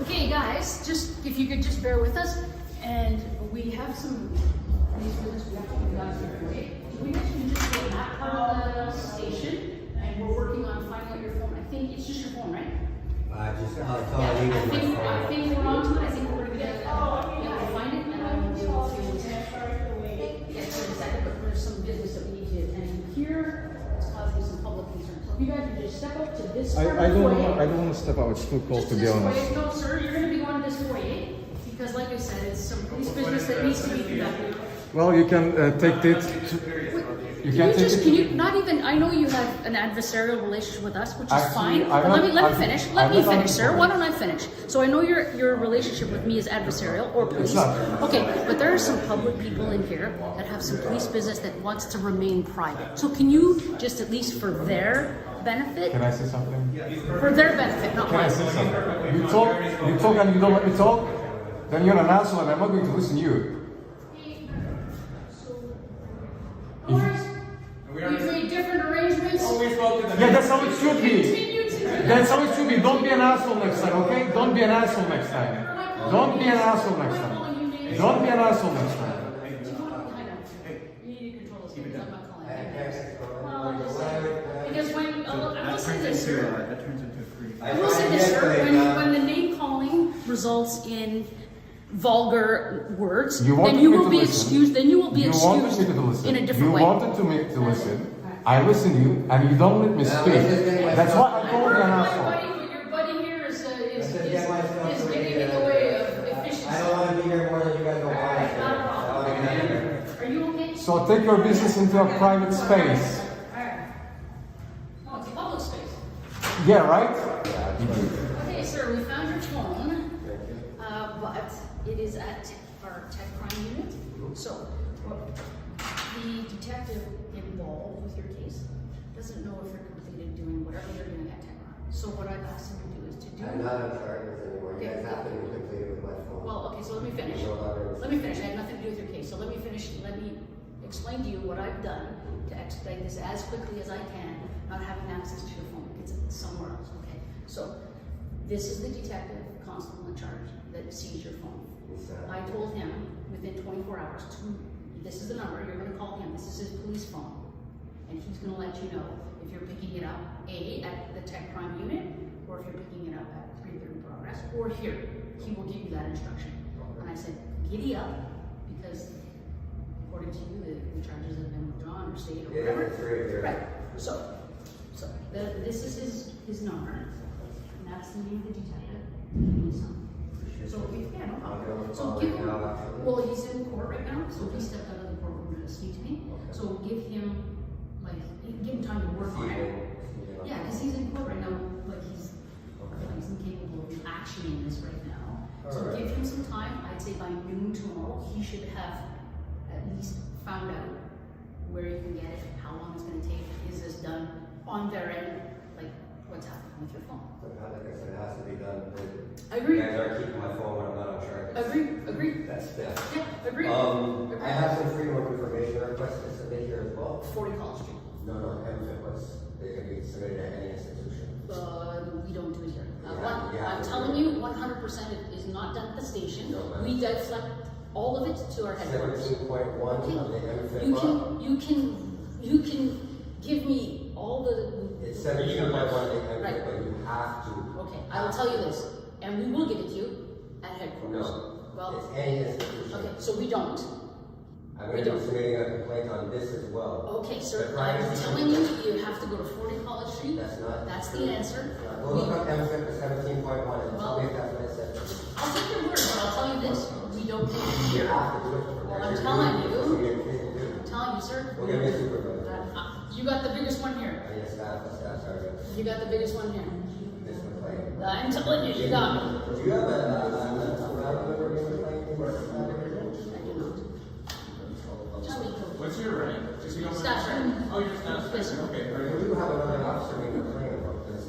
Okay, guys, just if you could just bear with us, and we have some these business we have to do guys here. Okay, we can just go back on the station, and we're working on finding out your phone. I think it's just your phone, right? That's all I need is my phone. I think we're on to it. I think we're gonna get we'll find it, and I will be able to get to it in a second. But there's some business that we need to attend to here. It's causing some public concern. So if you guys would just step up to this part of the foyer. I don't want to step out. It's too cold, Just to be this honest. foyer. No, sir, you're gonna be going to this foyer, because like I said, it's some police business that needs to be conducted. Well, you can take it. can you not even, I know you have an adversarial relationship with us, which is fine, but let me finish, sir, why don't I finish? So I know your relationship with me is adversarial, or police, okay, but there are some public people in here that have some police business that wants to remain private. So can you, just at least for their benefit? Can I say something? For their benefit, not mine. Can I say something? You talk and you don't let me talk, then you're an asshole and I'm not going to listen to you. We've made different arrangements. Yeah, that's how it should be. That's how it should be. Don't be an asshole next time, okay? Don't be an asshole next time. Don't be an asshole next time. Don't be an asshole next time. Because when, I will say this, sir. I will say this, sir. When the name calling results in vulgar words, then you will be excused. Then you will be excused in a different way. You wanted me to listen. I listened to you, and you don't let me speak. That's why I called you an asshole. Your buddy here is getting in the way of efficiency. I don't want to be here more than you guys don't want. Are you okay? So take your business into a private space. No, it's a public space. Yeah, right? Okay, sir, we found your phone, but it is at our tech crime unit. So, the detective involved with your case doesn't know if you're completed doing whatever you're doing at tech crime. So what I've asked him to do is to do. I'm not in charge of this anymore. You guys have to be completed with my phone. Well, okay, so let me finish. Let me finish. I have nothing to do with your case. So let me finish. Let me explain to you what I've done to expedite this as quickly as I can, not having access to your phone. It's somewhere else. Okay. So this is the detective constable in charge that sees your phone. I told him within 24 hours this is the number, you're going to call him, this is his police phone, and he's going to let you know if you're picking it up, A, at the tech crime unit, or if you're picking it up at 330 Progress, or here. He will give you that instruction. And I said, giddy up, because according to you, the charges have been withdrawn or stayed or whatever. Right. So this is his number, and that's the name of the detective. So yeah, no problem. So give him, well, he's in court right now, so he stepped out of the courtroom to speak to me. So give him time to work on it. Yeah, because he's in court right now, he's incapable of actioning this right now. So give him some time. I'd say by noon tomorrow, he should have at least found out where you can get it, how long it's going to take, is this done on their end, what's happening with your phone. Like I said, it has to be done. Agree. You guys are keeping my phone when I'm not on charge. Agree. That's fair. Yeah, agree. I have some freedom of information requests to submit here as well. 40 College Street. No, MFIT was. They can be submitted at any institution. We don't do it here. I'm telling you, 100% it is not done at the station. No, we deflect all of it to our headquarters. 17.1 of the MFIT. You can give me all the. It's 17.1 of the MFIT, right. But you have to. Okay, I will tell you this, and we will give it to you at headquarters. No. Well, it's any institution. Okay, so we don't. I'm going to be submitting a complaint on this as well. Okay, sir, I'm telling you, you have to go to 40 College Street. That's the answer. We'll look up MFIT for 17.1 and tell me if that's what I said. I'll take your word, but I'll tell you this. We don't do it here. You have to do it. Well, I'm telling you, sir. We'll give me a supervisor. You got the biggest one here. Yes, that's sorry. You got the biggest one here. This complaint. I'm telling you, you got me. Do you have a complaint? What's your rank? Staff rank. Oh, you're staff rank. Okay. We do have another officer we complain about this.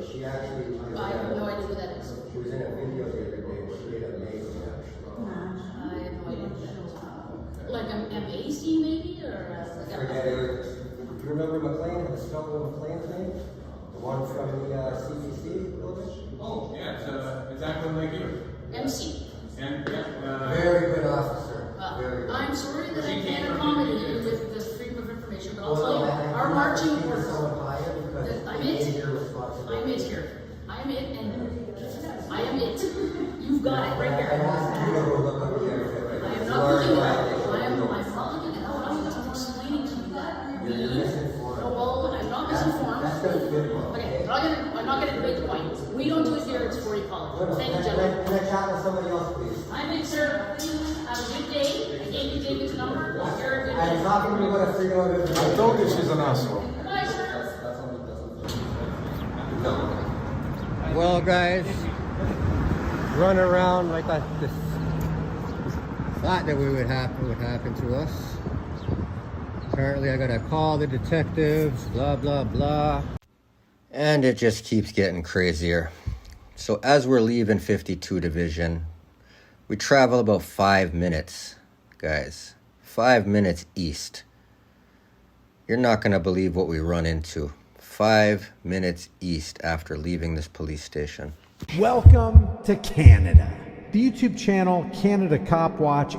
She actually. I have no idea who that is. She was in a video the other day. She did amazing, actually. I have no idea who that is. Like an MAC maybe, or Forget it. Do you remember McLean? The spelling of McLean's name? The one from the CCC building? Oh, yeah, it's Ackland Lake Youth. MC. And very good officer. Very good. I'm sorry that I can't accommodate you with this freedom of information, but I'll tell you, our marching orders. I'm it here. I'm it, and I am it. You've got it right here. I am not looking at it. I'm not looking at it. I'm just explaining to you that I'm not misinformed. Okay, I'm not going to debate the point. We don't do it here. It's 40 College. Thank you, gentlemen. Can I chat with somebody else, please? I'm in, sir. Have a good day. I gave you David's number. You're a good day. she's not going to be able to figure out everything. I told you she's an asshole. Well, guys, run around like I just thought that would happen to us. Apparently, I gotta call the detectives, blah, blah, blah. And it just keeps getting crazier. So as we're leaving 52 Division, we travel about 5 minutes, guys. 5 minutes east. You're not gonna believe what we run into. 5 minutes east after leaving this police station. Welcome to Canada. The YouTube channel Canada Cop Watch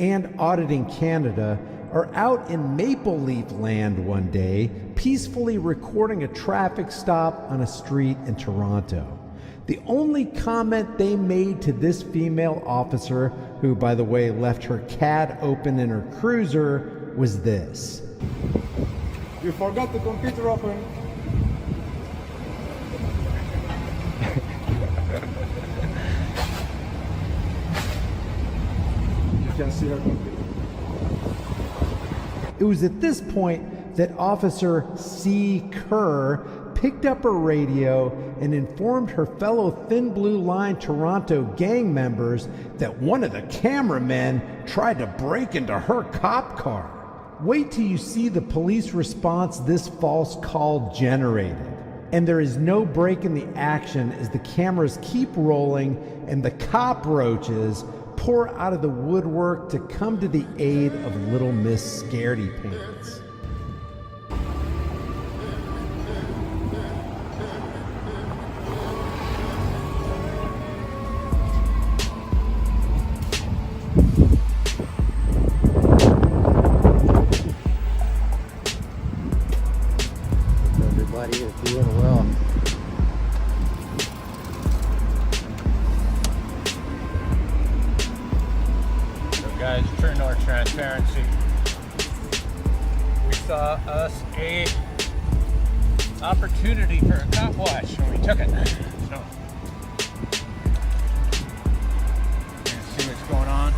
and Auditing Canada are out in Maple Leaf Land one day, peacefully recording a traffic stop on a street in Toronto. The only comment they made to this female officer, who by the way left her CAD open in her cruiser, was this. You forgot the computer open. You can see her computer. It was at this point that Officer C. Kerr picked up her radio and informed her fellow Thin Blue Line Toronto gang members that one of the cameramen tried to break into her cop car. Wait till you see the police response this false call generated. And there is no break in the action as the cameras keep rolling and the cockroaches pour out of the woodwork to come to the aid of Little Miss Scaredy Pants. Everybody is doing well. Guys, turn to our transparency. We saw us a opportunity for a cop watch and we took it. So, let's see what's going on.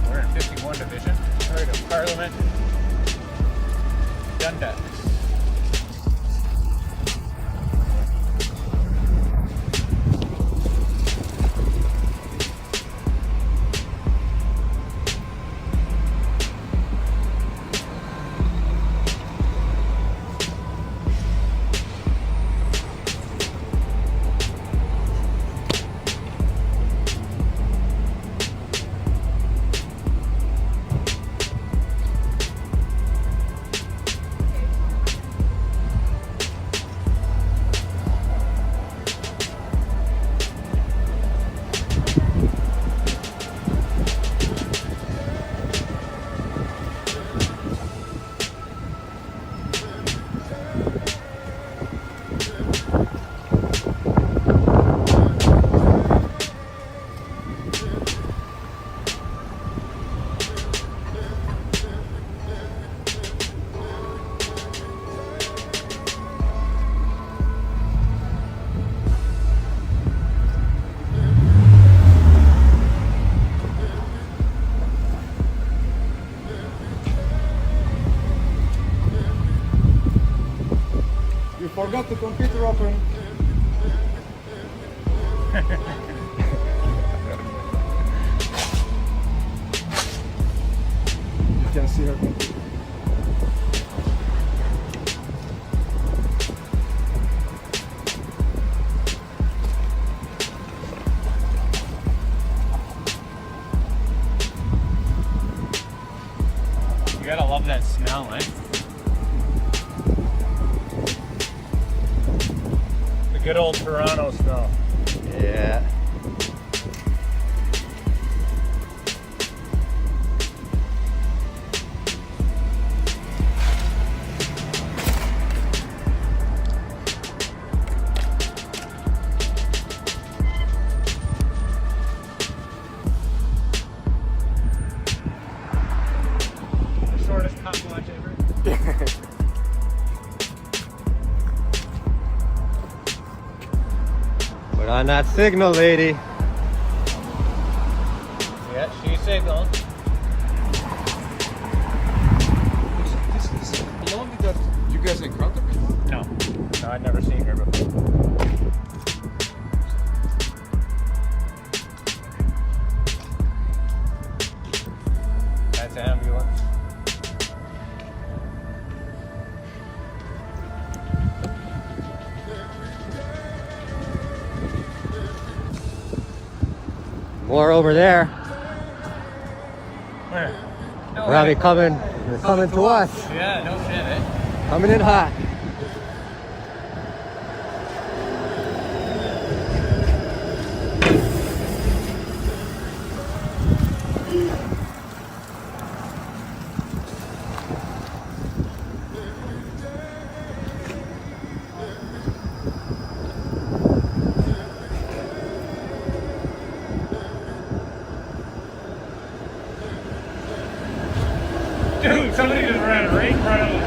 We're in 51 Division, right of Parliament, Dundas. Forgot the computer open. You can see her computer. You gotta love that smell, eh? Good old Toronto smell. Yeah. Shortest cop watch ever. On that signal, lady. Yeah, she signaled. How long did that? You guys encounter before? No. No, I'd never seen her before. That's an ambulance. More over there. Where? No Probably way. coming. They're coming to us. Yeah, no shit, eh? Coming in hot. Dude, somebody just ran right in front of him.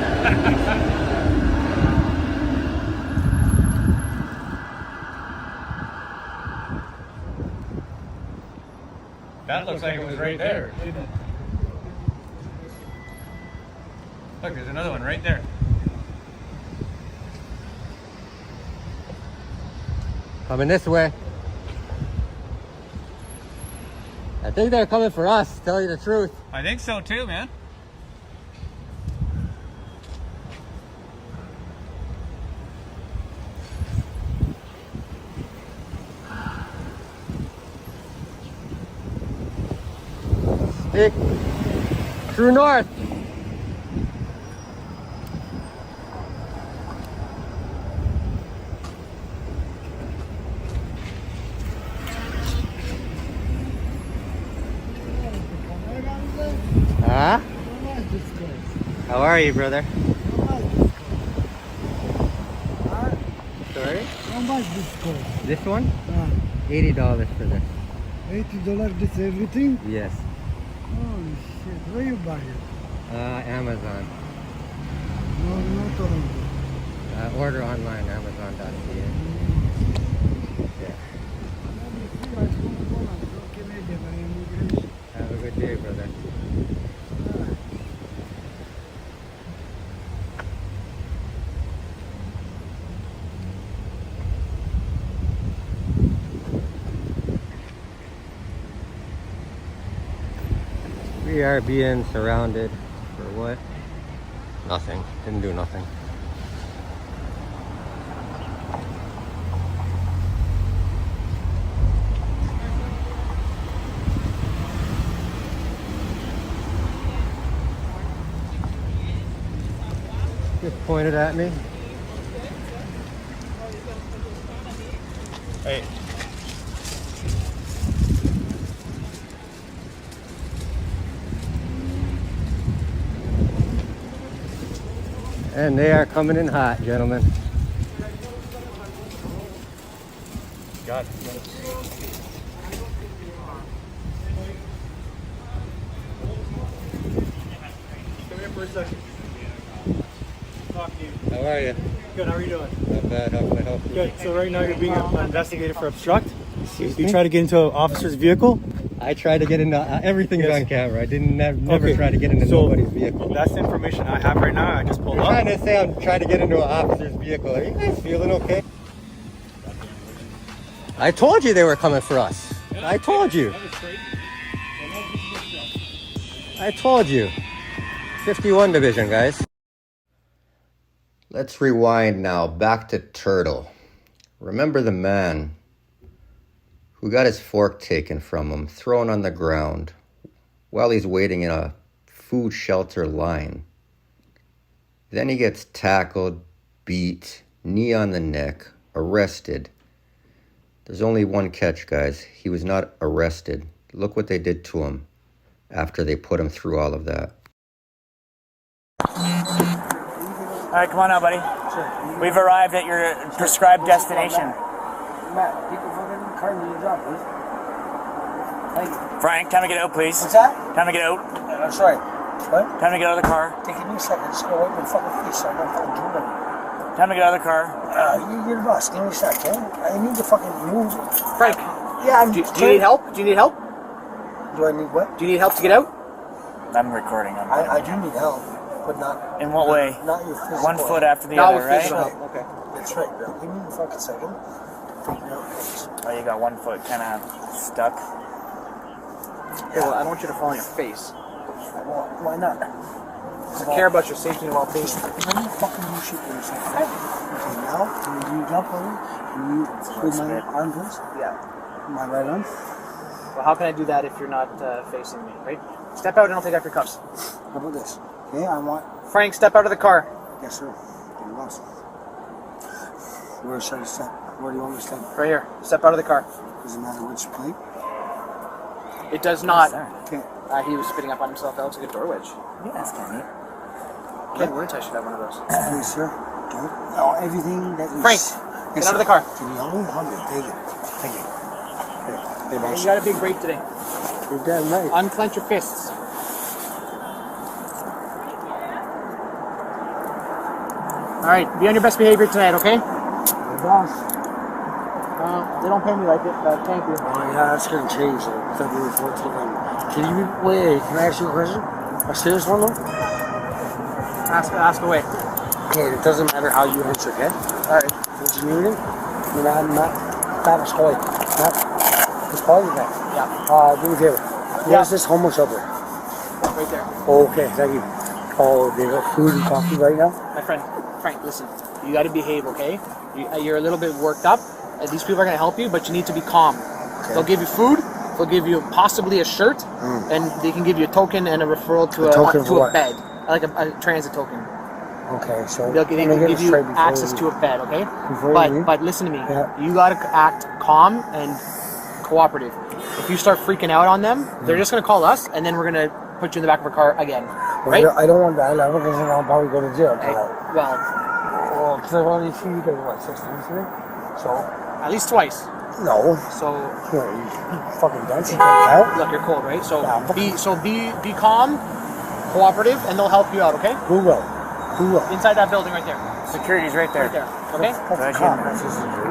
That looks like it was right there, didn't it? Look, there's another one right there. Coming this way. I think they're coming for us, to tell you the truth. I think so too, man. Stick true north. Huh? How are you, brother? Sorry? How much this cost? This one? $80 for this. $80 this everything? Yes. Holy shit, where you buy it? Amazon. No, not Toronto. Order online, amazon.ca. Yeah. Have a good day, brother. We are being surrounded for what? Nothing. Didn't do nothing. Just pointed at me. Hey. And they are coming in hot, gentlemen. God. Come here for a second. Talk to you. How are you? Good, how are you doing? Not bad, how can I help you? Good, so right now you're being investigated for obstruct. You try to get into an officer's vehicle? I tried to get into everything's on camera. I didn't never try to get into nobody's vehicle. That's the information I have right now. I just pulled You're up. trying to say I'm trying to get into an officer's vehicle. Are you guys feeling okay? I told you they were coming for us. I told you. I told you. 51 Division, guys. Let's rewind now back to Turtle. Remember the man who got his fork taken from him, thrown on the ground while he's waiting in a food shelter line. Then he gets tackled, beat, knee on the neck, arrested. There's only one catch, guys. He was not arrested. Look what they did to him after they put him through all of that. All right, come on out, buddy. Sure. We've arrived at your prescribed destination. Matt, people fucking car need a job, please. Thank you. Frank, time to get out, please. What's that? Time to get out. Sorry. What? Time to get out of the car. Take me a second. Just go away with fucking face so I don't fucking do it. Time to get out of the car. You're the boss. Give me a sec, okay? I need to fucking move. Frank. Yeah, do you need help? Do you need help? Do I need what? Do you need help to get out? I'm recording. I do need help, but not... In what way? Not your physical. One foot after the Not other, with right? physical help. Okay. That's right, bro. Give me a fucking second. Oh, you got 1 foot kind of stuck. Yeah. Well, I don't want you to fall on your face. Why not? I care about your safety and well-being. Let me fucking do shit for a second. Okay, now, can you jump on me? Can you hold my arm, please? Yeah. My right arm? Well, how can I do that if you're not facing me, right? Step out and I'll take off your cuffs. How about this? Okay, I want... Frank, step out of the car. Yes, sir. You're the boss. Where should I step? Where do you want me to step? Right here. Step out of the car. Does it matter which plate? It does not. Okay. He was spitting up on himself. That looks like a door wedge. Yeah, that's kind of neat. Ken Wurtz, I should have one of those. Yes, sir. Okay. Oh, everything that you... Frank, get out of the car. Can you help me? Help me. Take it. Take it. Hey, boss. You got a big break today. You're damn right. Unclench your fists. All right, be on your best behavior tonight, okay? Hey, boss. They don't pay me like it, but thank you. Oh, yeah, that's going to change, though. February 14th. Can you... Wait, can I ask you a question? A serious one, though? Ask away. Okay, it doesn't matter how you answer, okay? All right. Engineering? You're not Travis Hoy. Not... It's probably that. Yeah. Do me a favor. Where's this homeless shelter? Right there. Okay, thank you. Oh, they got food and coffee right now? My friend, Frank, listen. You got to behave, okay? You're a little bit worked up. These people are going to help you, but you need to be calm. Okay. They'll give you food. They'll give you possibly a shirt, and they can give you a token and a referral to a bed, like a transit token. Okay, so they can give you access to a bed, okay? But listen to me. Yeah. You got to act calm and cooperative. If you start freaking out on them, they're just going to call us, and then we're going to put you in the back of our car again, right? I don't want that. Because then I'll probably go to jail. Hey, well, because I've only seen you guys, what, 6 times today? So... At least twice. No. So... You fucking dancing out. Look, you're cold, right? So be calm, cooperative, and they'll help you out, okay? Who will? Who will? Inside that building right there. Security's right there. Right there, okay?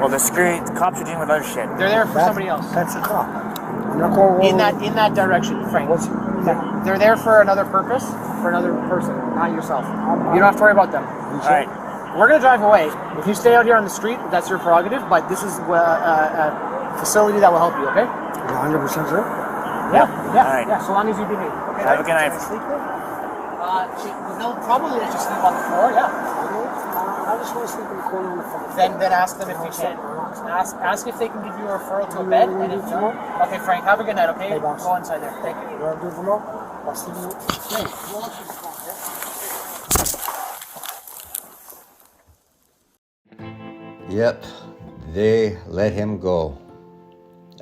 Well, the cops are dealing with other shit. They're there for somebody else. That's a cop. I'm not going in that direction, Frank. They're there for another purpose, for another person, not yourself. You don't have to worry about them. All right. We're going to drive away. If you stay out here on the street, that's your prerogative, but this is a facility that will help you, okay? 100% sure? Yeah. All right. Yeah, so long as you behave. Okay, have a good night. They'll probably let you sleep on the floor, yeah. I just want to sleep in the corner on the phone. Then ask them if you can. Ask if they can give you a referral to a bed, and if no, okay, Frank, have a good night, okay? Hey, boss. Go inside there. Thank you. You want to do it for more? I'll see you. Hey, you want to Yep, they let him go.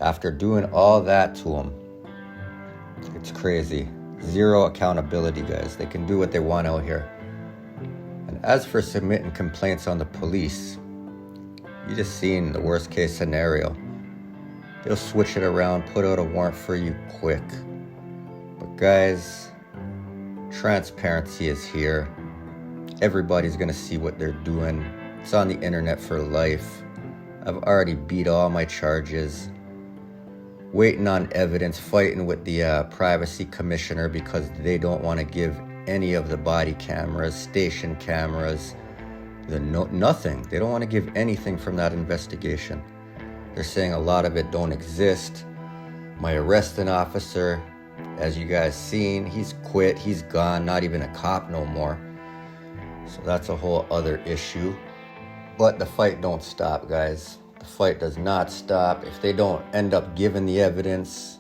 After doing all that to him. It's crazy. Zero accountability, guys. They can do what they want out here. And as for submitting complaints on the police, you just seen the worst case scenario. They'll switch it around, put out a warrant for you quick. But guys, transparency is here. Everybody's gonna see what they're doing. It's on the internet for life. I've already beat all my charges. Waiting on evidence, fighting with the privacy commissioner because they don't want to give any of the body cameras, station cameras, nothing. They don't want to give anything from that investigation. They're saying a lot of it don't exist. My arresting officer, as you guys seen, he's quit, he's gone, not even a cop no more. So that's a whole other issue. But the fight don't stop, guys. The fight does not stop. If they don't end up giving the evidence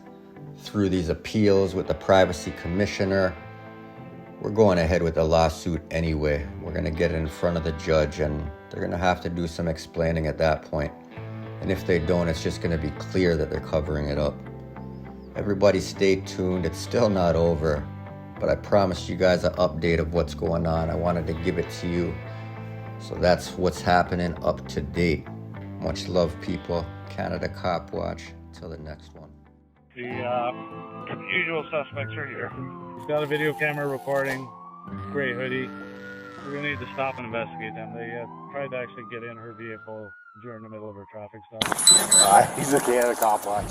through these appeals with the privacy commissioner, we're going ahead with the lawsuit anyway. We're going to get it in front of the judge, and they're going to have to do some explaining at that point. And if they don't, it's just going to be clear that they're covering it up. Everybody stay tuned. It's still not over, but I promised you guys an update of what's going on. I wanted to give it to you. So that's what's happening up to date. Much love, people. Canada Cop Watch. Till the next one. The usual suspects are here. He's got a video camera recording, gray hoodie. We're We're gonna need to stop and investigate them. They tried to actually get in her vehicle during the middle of her traffic stop. He's looking at a cop watch.